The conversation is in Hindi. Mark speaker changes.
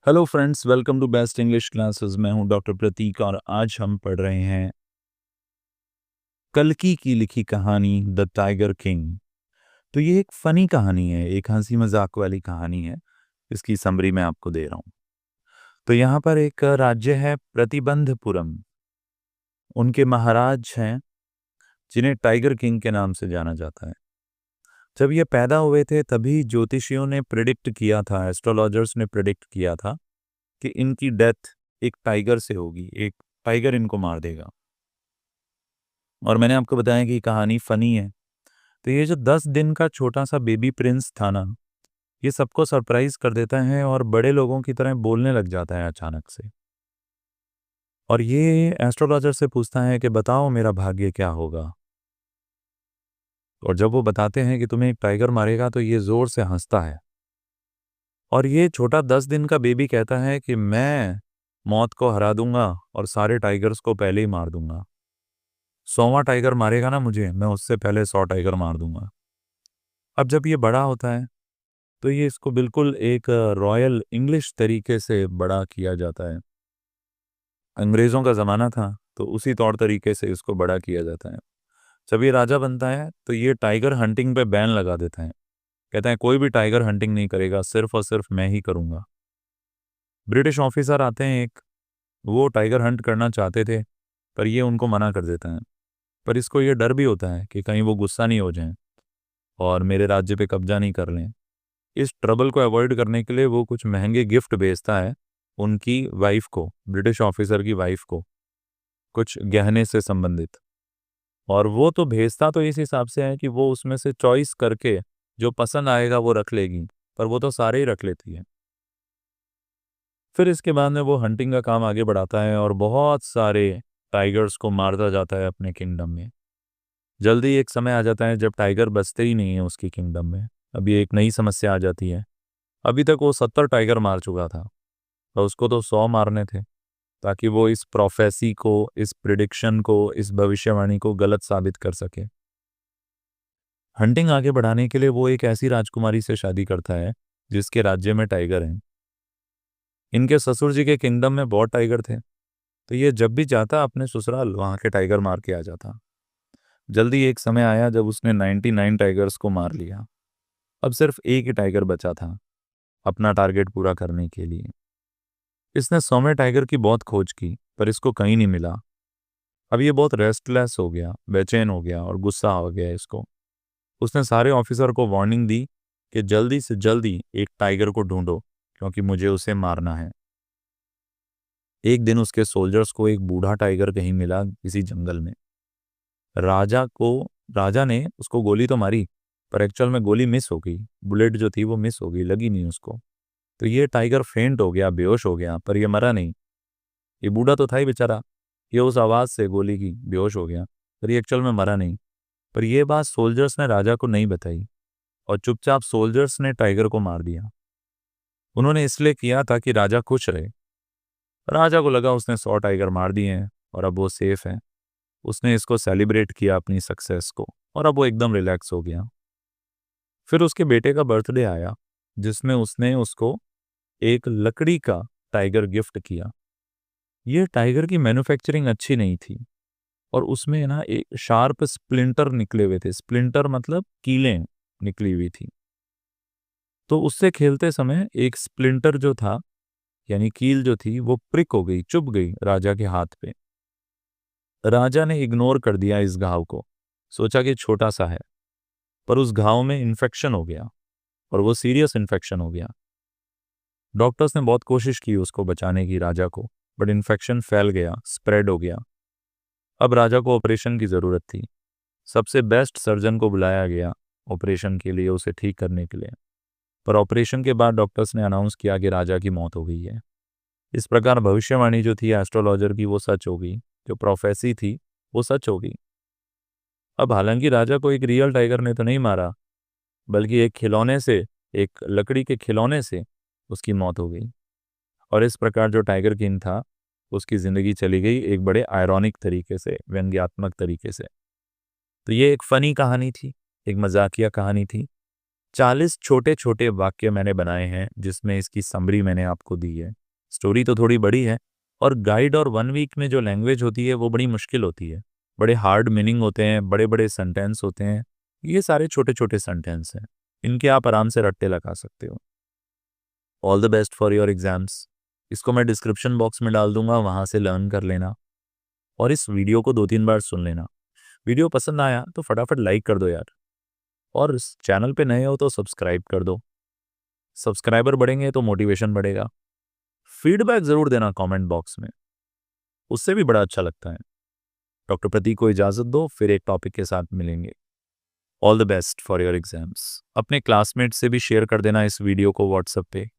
Speaker 1: Hello friends, welcome to best English classes. मैं हूं डॉक्टर प्रतीक और आज हम पढ़ रहे हैं कल्कि की लिखी कहानी द टाइगर किंग। तो ये एक फनी कहानी है, एक हंसी मजाक वाली कहानी है। इसकी समरी मैं आपको दे रहा हूं। तो यहाँ पर एक राज्य है प्रतिबंधपुरम। उनके महाराज हैं जिन्हें टाइगर किंग के नाम से जाना जाता है। जब ये पैदा हुए थे तभी ज्योतिषियों ने प्रिडिक्ट किया था, एस्ट्रोलॉजर्स ने प्रिडिक्ट किया था कि इनकी डेथ एक टाइगर से होगी, एक टाइगर इनको मार देगा। और मैंने आपको बताया कि कहानी फनी है। तो ये जो 10 दिन का छोटा सा बेबी प्रिंस था ना, ये सबको सरप्राइज कर देता है और बड़े लोगों की तरह बोलने लग जाता है अचानक से। और ये एस्ट्रोलॉजर से पूछता है कि बताओ मेरा भाग्य क्या होगा। और जब वो बताते हैं कि तुम्हें एक टाइगर मारेगा तो ये जोर से हंसता है। और ये छोटा 10 दिन का बेबी कहता है कि मैं मौत को हरा दूंगा और सारे टाइगर्स को पहले ही मार दूंगा। 100वां टाइगर मारेगा ना मुझे, मैं उससे पहले 100 टाइगर मार दूंगा। अब जब ये बड़ा होता है तो ये इसको बिल्कुल एक रॉयल इंग्लिश तरीके से बड़ा किया जाता है। अंग्रेज़ों का ज़माना था तो उसी तौर तरीके से इसको बड़ा किया जाता है। जब ये राजा बनता है तो ये टाइगर हंटिंग पे बैन लगा देता है। कहता है कोई भी टाइगर हंटिंग नहीं करेगा, सिर्फ और सिर्फ मैं ही करूँगा। ब्रिटिश ऑफिसर आते हैं एक, वो टाइगर हंट करना चाहते थे पर ये उनको मना कर देता है। पर इसको ये डर भी होता है कि कहीं वो गुस्सा नहीं हो जाएं और मेरे राज्य पे कब्जा नहीं कर लें। इस ट्रबल को अवॉइड करने के लिए वो कुछ महंगे गिफ्ट भेजता है उनकी वाइफ को, ब्रिटिश ऑफिसर की वाइफ को, कुछ गहने से संबंधित। और वो तो भेजता तो इस हिसाब से है कि वो उसमें से चॉइस करके जो पसंद आएगा वो रख लेगी, पर वो तो सारे ही रख लेती है। फिर इसके बाद में वो हंटिंग का काम आगे बढ़ाता है और बहुत सारे टाइगर्स को मारता जाता है अपने किंगडम में। जल्दी एक समय आ जाता है जब टाइगर बचते ही नहीं है उसकी किंगडम में। अभी एक नई समस्या आ जाती है। अभी तक वो 70 टाइगर मार चुका था और उसको तो 100 मारने थे, ताकि वो इस प्रोफेसी को, इस प्रिडिक्शन को, इस भविष्यवाणी को गलत साबित कर सके। हंटिंग आगे बढ़ाने के लिए वो एक ऐसी राजकुमारी से शादी करता है जिसके राज्य में टाइगर हैं। इनके ससुर जी के किंगडम में बहुत टाइगर थे, तो ये जब भी जाता अपने ससुराल वहाँ के टाइगर मार के आ जाता। जल्दी एक समय आया जब उसने 99 टाइगर्स को मार लिया। अब सिर्फ एक ही टाइगर बचा था अपना टारगेट पूरा करने के लिए। इसने 100वें टाइगर की बहुत खोज की पर इसको कहीं नहीं मिला। अब ये बहुत रेस्टलेस हो गया, बेचैन हो गया और गुस्सा आ गया इसको। उसने सारे ऑफिसर को वार्निंग दी कि जल्दी से जल्दी एक टाइगर को ढूंढो क्योंकि मुझे उसे मारना है। एक दिन उसके सोल्जर्स को एक बूढ़ा टाइगर कहीं मिला किसी जंगल में। राजा ने उसको गोली तो मारी पर एक्चुअल में गोली मिस हो गई। बुलेट जो थी वो मिस हो गई, लगी नहीं उसको। तो ये टाइगर फेंट हो गया, बेहोश हो गया, पर ये मरा नहीं। ये बूढ़ा तो था ही बेचारा, ये उस आवाज़ से गोली की बेहोश हो गया, पर ये एक्चुअल में मरा नहीं। पर यह बात सोल्जर्स ने राजा को नहीं बताई और चुपचाप सोल्जर्स ने टाइगर को मार दिया। उन्होंने इसलिए किया ताकि राजा खुश रहे। राजा को लगा उसने 100 टाइगर मार दिए हैं और अब वो सेफ है। उसने इसको सेलिब्रेट किया अपनी सक्सेस को और अब वो एकदम रिलैक्स हो गया। फिर उसके बेटे का बर्थडे आया जिसमें उसने उसको एक लकड़ी का टाइगर गिफ्ट किया। ये टाइगर की मैन्युफैक्चरिंग अच्छी नहीं थी और उसमें ना एक शार्प स्प्लिंटर निकले हुए थे। स्प्लिंटर मतलब कीलें निकली हुई थी। तो उससे खेलते समय एक स्प्लिंटर जो था, यानी कील जो थी, वो प्रिक हो गई, चुभ गई राजा के हाथ पे। राजा ने इग्नोर कर दिया इस घाव को, सोचा कि छोटा सा है, पर उस घाव में इन्फेक्शन हो गया और वो सीरियस इन्फेक्शन हो गया। डॉक्टर्स ने बहुत कोशिश की उसको बचाने की, राजा को, बट इन्फेक्शन फैल गया, स्प्रेड हो गया। अब राजा को ऑपरेशन की ज़रूरत थी। सबसे बेस्ट सर्जन को बुलाया गया ऑपरेशन के लिए, उसे ठीक करने के लिए। पर ऑपरेशन के बाद डॉक्टर्स ने अनाउंस किया कि राजा की मौत हो गई है। इस प्रकार भविष्यवाणी जो थी एस्ट्रोलॉजर की वो सच हो गई, जो प्रोफेसी थी वो सच हो गई। अब हालांकि राजा को एक रियल टाइगर ने तो नहीं मारा, बल्कि एक खिलौने से, एक लकड़ी के खिलौने से उसकी मौत हो गई। और इस प्रकार जो टाइगर किंग था उसकी ज़िंदगी चली गई एक बड़े आयरॉनिक तरीके से, व्यंग्यात्मक तरीके से। तो ये एक फ़नी कहानी थी, एक मजाकिया कहानी थी। 40 छोटे-छोटे वाक्य मैंने बनाए हैं, जिसमें इसकी समरी मैंने आपको दी है। स्टोरी तो थोड़ी बड़ी है और गाइड और 1 वीक में जो लैंग्वेज होती है, वो बड़ी मुश्किल होती है। बड़े हार्ड मीनिंग होते हैं, बड़े-बड़े सेंटेंस होते हैं। ये सारे छोटे-छोटे सेंटेंस हैं। इनके आप आराम से रट्टे लगा सकते हो। All the best for your exams. इसको मैं डिस्क्रिप्शन बॉक्स में डाल दूँगा, वहाँ से लर्न कर लेना और इस वीडियो को 2-3 बार सुन लेना। वीडियो पसंद आया तो फटाफट लाइक कर दो यार और इस चैनल पे नए हो तो सब्सक्राइब कर दो। सब्सक्राइबर बढ़ेंगे तो मोटिवेशन बढ़ेगा। फीडबैक ज़रूर देना कमेंट बॉक्स में, उससे भी बड़ा अच्छा लगता है। डॉक्टर प्रतीक को इजाज़त दो, फिर एक टॉपिक के साथ मिलेंगे। All the best for your exams. अपने क्लासमेट से भी शेयर कर देना इस वीडियो को व्हाट्सएप पे।